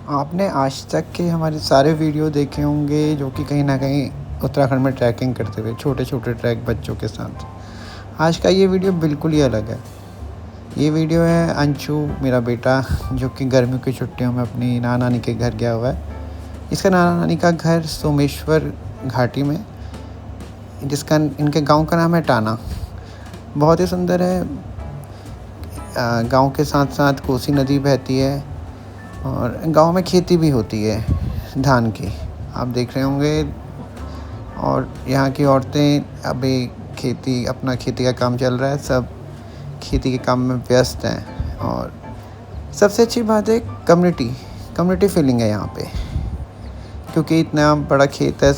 आपने आज तक के हमारे सारे वीडियो देखे होंगे जो कि कहीं न कहीं उत्तराखंड में ट्रैकिंग करते हुए, छोटे-छोटे ट्रैक बच्चों के साथ। आज का ये वीडियो बिल्कुल ही अलग है। ये वीडियो है अंशु, मेरा बेटा, जो कि गर्मियों की छुट्टियों में अपनी नाना-नानी के घर गया हुआ है। इसका नाना-नानी का घर सोमेश्वर घाटी में, जिसका इनके गाँव का नाम है टाना। बहुत ही सुंदर है। गाँव के साथ-साथ कोसी नदी बहती है और गाँव में खेती भी होती है धान की, आप देख रहे होंगे। और यहाँ की औरतें अभी अपना खेती का काम चल रहा है, सब खेती के काम में व्यस्त हैं। और सबसे अच्छी बात है कम्युनिटी फीलिंग है यहाँ पे, क्योंकि इतना बड़ा खेत है,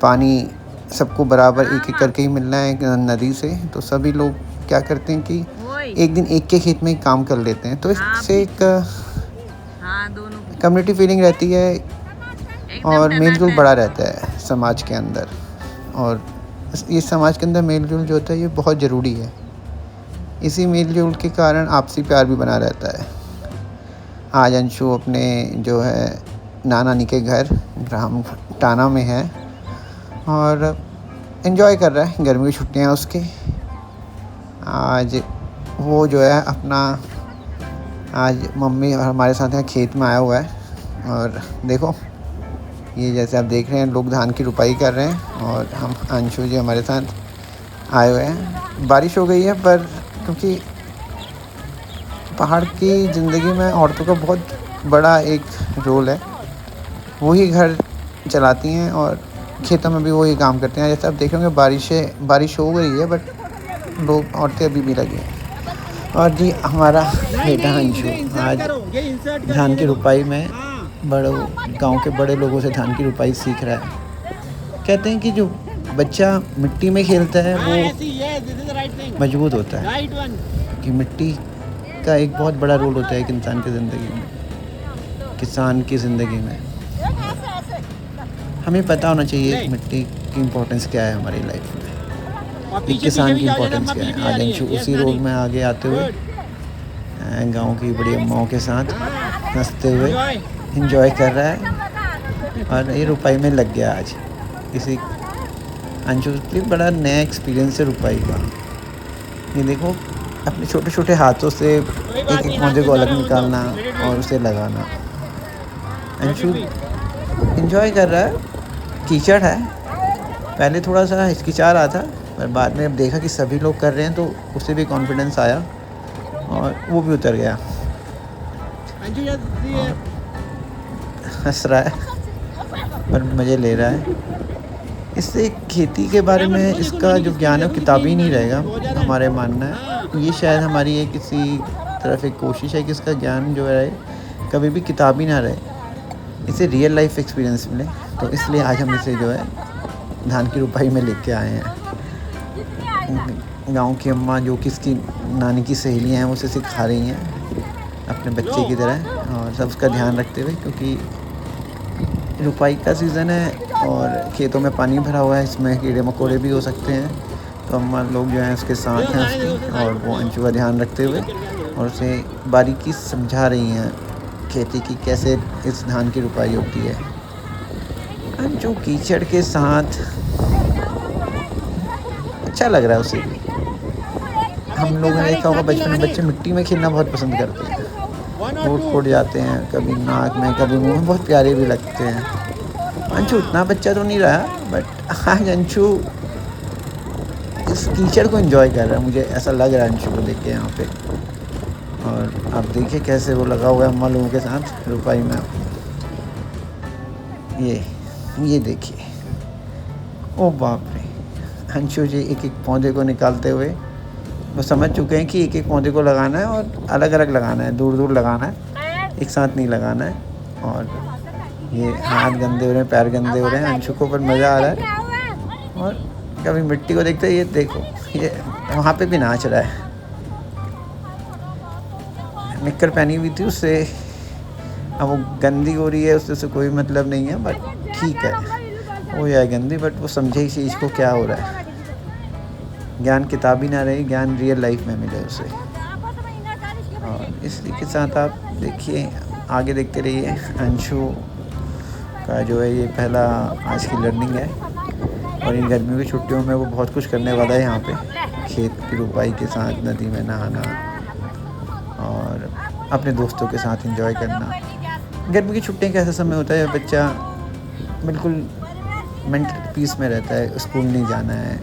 पानी सबको बराबर एक-एक करके ही मिलना है नदी से। तो सभी लोग क्या करते हैं कि एक दिन एक के खेत में ही काम कर लेते हैं, तो इससे एक कम्युनिटी फीलिंग रहती है और मेल-जोल बड़ा रहता है समाज के अंदर। और ये समाज के अंदर मेल-जोल जो होता है ये बहुत ज़रूरी है। इसी मेल-जोल के कारण आपसी प्यार भी बना रहता है। आज अंशु अपने जो है नाना-नानी के घर ग्राम टाना में है और एंजॉय कर रहा है, गर्मी की छुट्टियाँ उसकी। आज वो जो है आज मम्मी और हमारे साथ यहाँ खेत में आया हुआ है। और देखो, ये जैसे आप देख रहे हैं लोग धान की रुपाई कर रहे हैं और हम अंशु जी हमारे साथ आए हुए हैं। बारिश हो गई है, पर क्योंकि पहाड़ की ज़िंदगी में औरतों का बहुत बड़ा एक रोल है, वही घर चलाती हैं और खेतों में भी वही काम करते हैं। जैसे आप देख रहे होंगे बारिश हो गई है, बट लोग औरतें अभी भी लगी हैं। और जी हमारा बेटा अंशु आज धान की रुपाई में गांव के बड़े लोगों से धान की रुपाई सीख रहा है। कहते हैं कि जो बच्चा मिट्टी में खेलता है वो मजबूत होता है, कि मिट्टी का एक बहुत बड़ा रोल होता है एक इंसान की ज़िंदगी में, किसान की ज़िंदगी में। हमें पता होना चाहिए मिट्टी की इम्पोर्टेंस क्या है हमारी लाइफ में, एक किसान की इम्पोर्टेंस क्या है। आज अंशु उसी रोल में आगे आते हुए गांव की बड़ी अम्माओं के साथ हंसते हुए एंजॉय कर रहा है और ये रुपाई में लग गया आज। किसी अंशु के लिए बड़ा नया एक्सपीरियंस है रुपाई का। ये देखो, अपने छोटे छोटे हाथों से एक एक पौधे को अलग निकालना और उसे लगाना। अंशु एंजॉय कर रहा है। कीचड़ है, पहले थोड़ा सा हिचकिचा रहा था, पर बाद में अब देखा कि सभी लोग कर रहे हैं तो उसे भी कॉन्फिडेंस आया और वो भी उतर गया। हंस रहा है पर मज़े ले रहा है। इससे खेती के बारे में इसका जो ज्ञान है वो किताबी नहीं रहेगा, हमारे मानना है। ये शायद हमारी एक किसी तरफ एक कोशिश है कि इसका ज्ञान जो है कभी भी किताबी ना रहे, इसे रियल लाइफ एक्सपीरियंस मिले। तो इसलिए आज हम इसे जो है धान की रुपाई में लेके आए हैं। गांव की अम्मा जो कि इसकी नानी की सहेलियां हैं वो उसे सिखा रही हैं अपने बच्चे की तरह, और सब उसका ध्यान रखते हुए, क्योंकि रुपाई का सीज़न है और खेतों में पानी भरा हुआ है, इसमें कीड़े मकोड़े भी हो सकते हैं। तो अम्मा लोग जो हैं उसके साथ हैं उसकी, और वो अंशु का ध्यान रखते हुए और उसे बारीकी समझा रही हैं खेती की, कैसे इस धान की रुपाई होती है। अंशु कीचड़ के साथ अच्छा लग रहा है उसे भी। हम लोगों ने देखा होगा बचपन में बच्चे मिट्टी में खेलना बहुत पसंद करते हैं, फूट जाते हैं, कभी नाक में कभी मुंह में, बहुत प्यारे भी लगते हैं। अंशु उतना बच्चा तो नहीं रहा, बट आज अंशु इस कीचड़ को एंजॉय कर रहा है, मुझे ऐसा लग रहा है अंशु को देख के यहाँ पे। और आप देखिए कैसे वो लगा हुआ है अम्मा लोगों के साथ रुपाई में। ये देखिए, ओ बाप रे, अंशु जी एक एक पौधे को निकालते हुए वो समझ चुके हैं कि एक एक पौधे को लगाना है और अलग अलग लगाना है, दूर दूर लगाना है, एक साथ नहीं लगाना है। और ये हाथ गंदे हो रहे हैं, पैर गंदे हो रहे हैं, अंशु को पर मज़ा आ रहा है। और कभी मिट्टी को देखते हैं, ये देखो ये वहाँ पे भी नाच रहा है। निक्कर पहनी हुई थी उससे, अब वो गंदी हो रही है, उससे कोई मतलब नहीं है, बट ठीक है हो जाए गंदी, बट वो समझे इस चीज़ को क्या हो रहा है। ज्ञान किताबी ना रहे, ज्ञान रियल लाइफ में मिले उसे। और इसी के साथ आप देखिए आगे देखते रहिए। अंशु का जो है ये पहला आज की लर्निंग है और इन गर्मियों की छुट्टियों में वो बहुत कुछ करने वाला है यहाँ पे। खेत की रुपाई के साथ नदी में नहाना और अपने दोस्तों के साथ एंजॉय करना। गर्मी की छुट्टियाँ का ऐसा समय होता है बच्चा बिल्कुल मेंटल पीस में रहता है। स्कूल नहीं जाना है,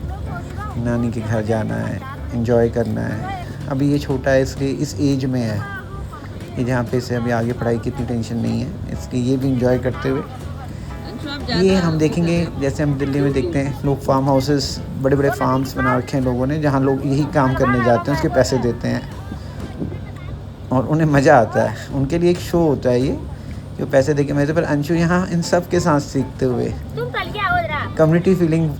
नानी के घर जाना है, एंजॉय करना है। अभी ये छोटा है इसलिए इस एज में है ये जहाँ पे इसे अभी आगे पढ़ाई की इतनी टेंशन नहीं है, इसलिए ये भी एंजॉय करते हुए ये हम देखेंगे। जैसे हम दिल्ली में देखते हैं लोग फार्म हाउसेस, बड़े बड़े फार्म्स बना रखे हैं लोगों ने, जहाँ लोग यही काम करने जाते हैं, उसके पैसे देते हैं और उन्हें मज़ा आता है। उनके लिए एक शो होता है ये जो पैसे दे के मज़े। पर अंशु यहाँ इन सब के साथ सीखते हुए कम्युनिटी फीलिंग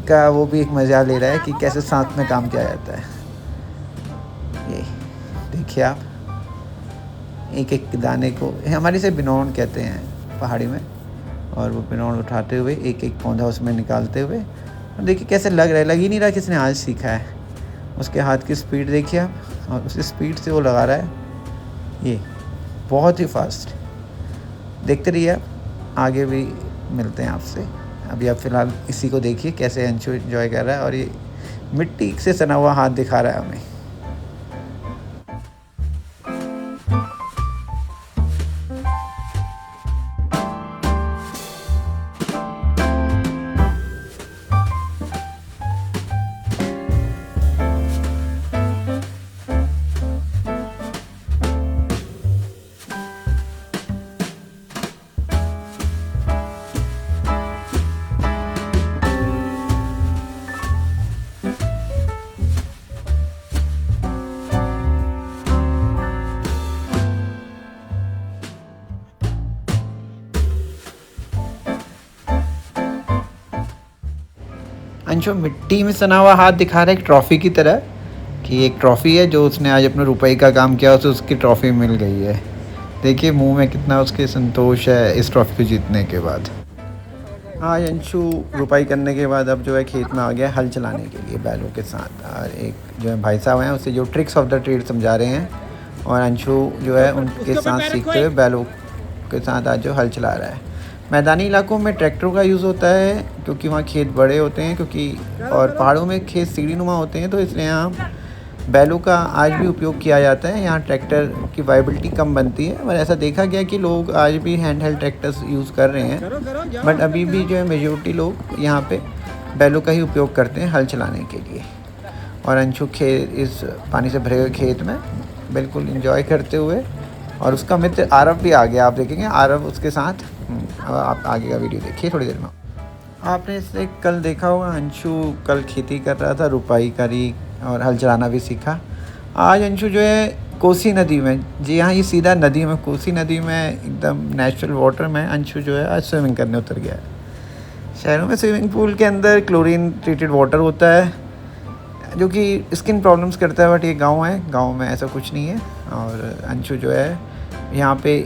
का वो भी एक मज़ा ले रहा है कि कैसे साथ में काम किया जाता है। ये देखिए आप, एक एक दाने को हमारे से बिनौन कहते हैं पहाड़ी में, और वो बिनौन उठाते हुए एक एक पौधा उसमें निकालते हुए, और देखिए कैसे लग रहा है, लग ही नहीं रहा किसने आज सीखा है। उसके हाथ की स्पीड देखिए आप, और उसी स्पीड से वो लगा रहा है, ये बहुत ही फास्ट। देखते रहिए आप, आगे भी मिलते हैं आपसे। अभी आप फ़िलहाल इसी को देखिए कैसे अंशु एंजॉय कर रहा है और ये मिट्टी से सना हुआ हाथ दिखा रहा है हमें। अंशु मिट्टी में सना हुआ हाथ दिखा रहा है एक ट्रॉफ़ी की तरह, कि एक ट्रॉफ़ी है जो उसने आज अपने रुपए का काम किया, उसे उसकी ट्रॉफ़ी मिल गई है। देखिए मुंह में कितना उसके संतोष है इस ट्रॉफ़ी को जीतने के बाद। आज अंशु रुपाई करने के बाद अब जो है खेत में आ गया हल चलाने के लिए बैलों के साथ, और एक जो है भाई साहब हैं उसे जो ट्रिक्स ऑफ द ट्रेड समझा रहे हैं, और अंशु जो है उनके साथ सीखते हुए बैलों के साथ आज जो हल चला रहा है। मैदानी इलाकों में ट्रैक्टरों का यूज़ होता है क्योंकि वहाँ खेत बड़े होते हैं, और पहाड़ों में खेत सीढ़ीनुमा होते हैं, तो इसलिए यहाँ बैलों का आज भी उपयोग किया जाता है। यहाँ ट्रैक्टर की वाइबिलिटी कम बनती है, और ऐसा देखा गया कि लोग आज भी हैंड हेल्ड ट्रैक्टर्स यूज़ कर रहे हैं, बट अभी भी जो है मेजॉरिटी लोग यहाँ पे बैलों का ही उपयोग करते हैं हल चलाने के लिए। और अंशु खेत इस पानी से भरे हुए खेत में बिल्कुल इंजॉय करते हुए, और उसका मित्र आरव भी आ गया, आप देखेंगे आरव उसके साथ। अब आप आगे का वीडियो देखिए थोड़ी देर में। आपने इसे कल देखा होगा, अंशु कल खेती कर रहा था, रुपाई करी और हल चलाना भी सीखा। आज अंशु जो है कोसी नदी में, जी हाँ ये सीधा नदी में, कोसी नदी में एकदम नेचुरल वाटर में अंशु जो है आज स्विमिंग करने उतर गया है। शहरों में स्विमिंग पूल के अंदर क्लोरीन ट्रीटेड वाटर होता है जो कि स्किन प्रॉब्लम्स करता है, बट ये गांव है, गांव में ऐसा कुछ नहीं है। और अंशु जो है यहाँ पे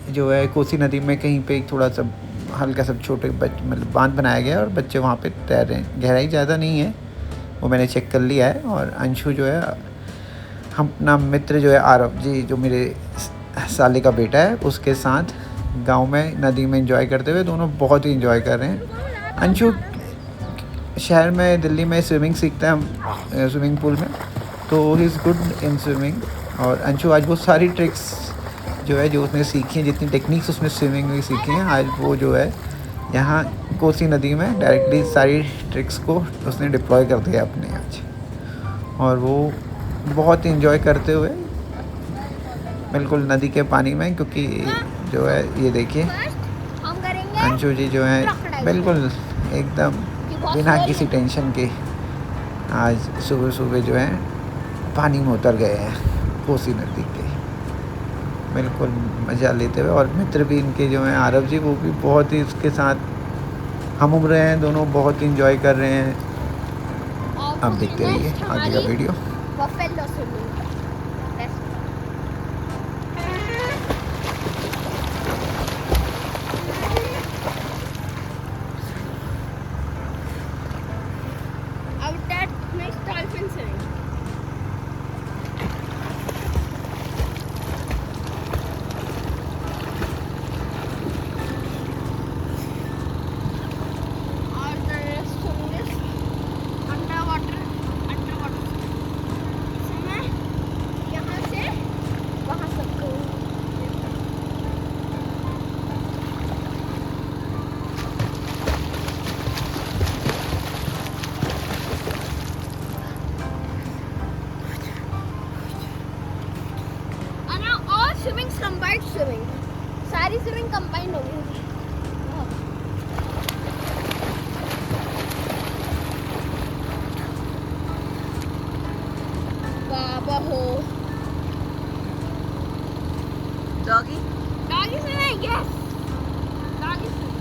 जो है कोसी नदी में कहीं पे थोड़ा सा हल्का सा छोटे मतलब बांध बनाया गया है और बच्चे वहाँ पे तैर रहे हैं। गहराई ज़्यादा नहीं है, वो मैंने चेक कर लिया है। और अंशु जो है हम अपना मित्र जो है आरव जी, जो मेरे साले का बेटा है, उसके साथ गांव में नदी में एंजॉय करते हुए दोनों बहुत ही एंजॉय कर रहे हैं। अंशु शहर में दिल्ली में स्विमिंग सीखता है हम स्विमिंग पूल में, तो he is good in swimming. और अंशु आज वो सारी ट्रिक्स जो है जो उसने सीखी हैं, जितनी टेक्निक्स उसने स्विमिंग में सीखी हैं, आज वो जो है यहाँ कोसी नदी में डायरेक्टली सारी ट्रिक्स को उसने डिप्लॉय कर दिया अपने आज, और वो बहुत इंजॉय करते हुए बिल्कुल नदी के पानी में। क्योंकि जो है ये देखिए अंशु जी जो है बिल्कुल एकदम बिना किसी टेंशन के आज सुबह सुबह जो है पानी में उतर गए हैं कोसी नदी के, बिल्कुल मज़ा लेते हुए। और मित्र भी इनके जो हैं आरव जी, वो भी बहुत ही इसके साथ हम उम्र हैं, दोनों बहुत ही इंजॉय कर रहे हैं। आप देखते रहिए आगे का वीडियो। सारी स्विमिंग कंबाइंड हो गई। बाबा हो doggy doggy swimming, yes doggy swimming.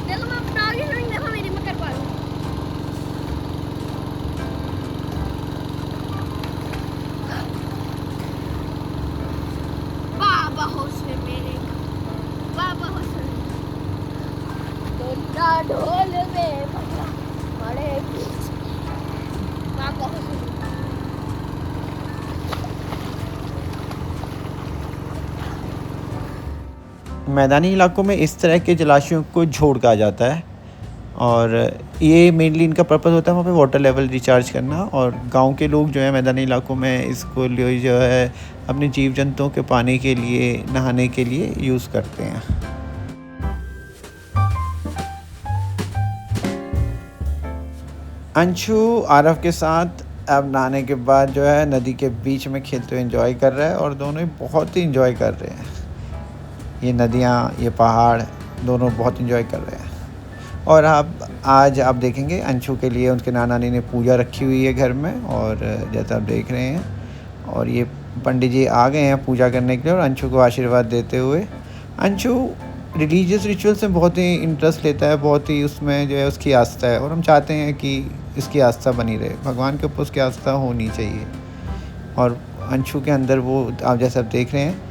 देखो मैं डॉगी स्विमिंग, देखो मेरी मैं कर पा रही हूँ। बाबा हो स्विमिंग, बाबा हो स्विमिंग। डोला ढोल में भंगड़ा बड़े बीच में। बाबा हो स्विमिंग। मैदानी इलाकों में इस तरह के जलाशयों को झोड़ कहा जाता है और ये मेनली इनका पर्पस होता है वहाँ पे वाटर लेवल रिचार्ज करना। और गांव के लोग जो है मैदानी इलाकों में इसको लिए जो है अपने जीव जंतुओं के पानी के लिए, नहाने के लिए यूज़ करते हैं। अंशु आरव के साथ अब नहाने के बाद जो है नदी के बीच में खेलते हुए एंजॉय कर रहा है और दोनों ही बहुत ही एंजॉय कर रहे हैं। ये नदियाँ, ये पहाड़ दोनों बहुत एंजॉय कर रहे हैं। और आज आप देखेंगे अंशु के लिए उनके नाना नानी ने पूजा रखी हुई है घर में, और जैसा आप देख रहे हैं, और ये पंडित जी आ गए हैं पूजा करने के लिए और अंशु को आशीर्वाद देते हुए। अंशु रिलीजियस रिचुअल्स में बहुत ही इंटरेस्ट लेता है, बहुत ही उसमें जो है उसकी आस्था है और हम चाहते हैं कि इसकी आस्था बनी रहे, भगवान के ऊपर उसकी आस्था होनी चाहिए। और अंशु के अंदर वो आप जैसा आप देख रहे हैं,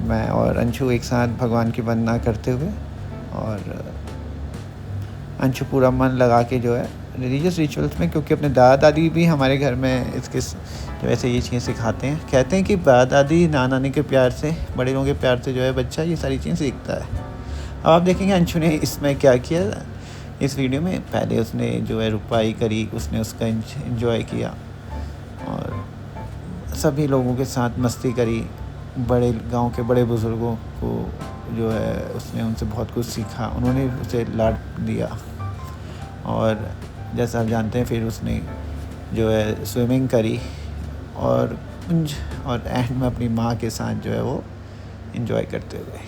मैं और अंशु एक साथ भगवान की वंदना करते हुए, और अंशु पूरा मन लगा के जो है रिलीजियस रिचुअल्स में, क्योंकि अपने दादा दादी भी हमारे घर में इसके जो ऐसे ये चीज़ें सिखाते हैं। कहते हैं कि दादा दादी नाना नानी के प्यार से, बड़े लोगों के प्यार से जो है बच्चा ये सारी चीज़ें सीखता है। अब आप देखेंगे अंशु ने इसमें क्या किया इस वीडियो में। पहले उसने जो है रुपाई करी, उसने उसका इंजॉय किया और सभी लोगों के साथ मस्ती करी। बड़े गांव के बड़े बुज़ुर्गों को जो है उसने उनसे बहुत कुछ सीखा, उन्होंने उसे लाड दिया। और जैसा आप जानते हैं फिर उसने जो है स्विमिंग करी और एंड में अपनी माँ के साथ जो है वो एंजॉय करते हुए।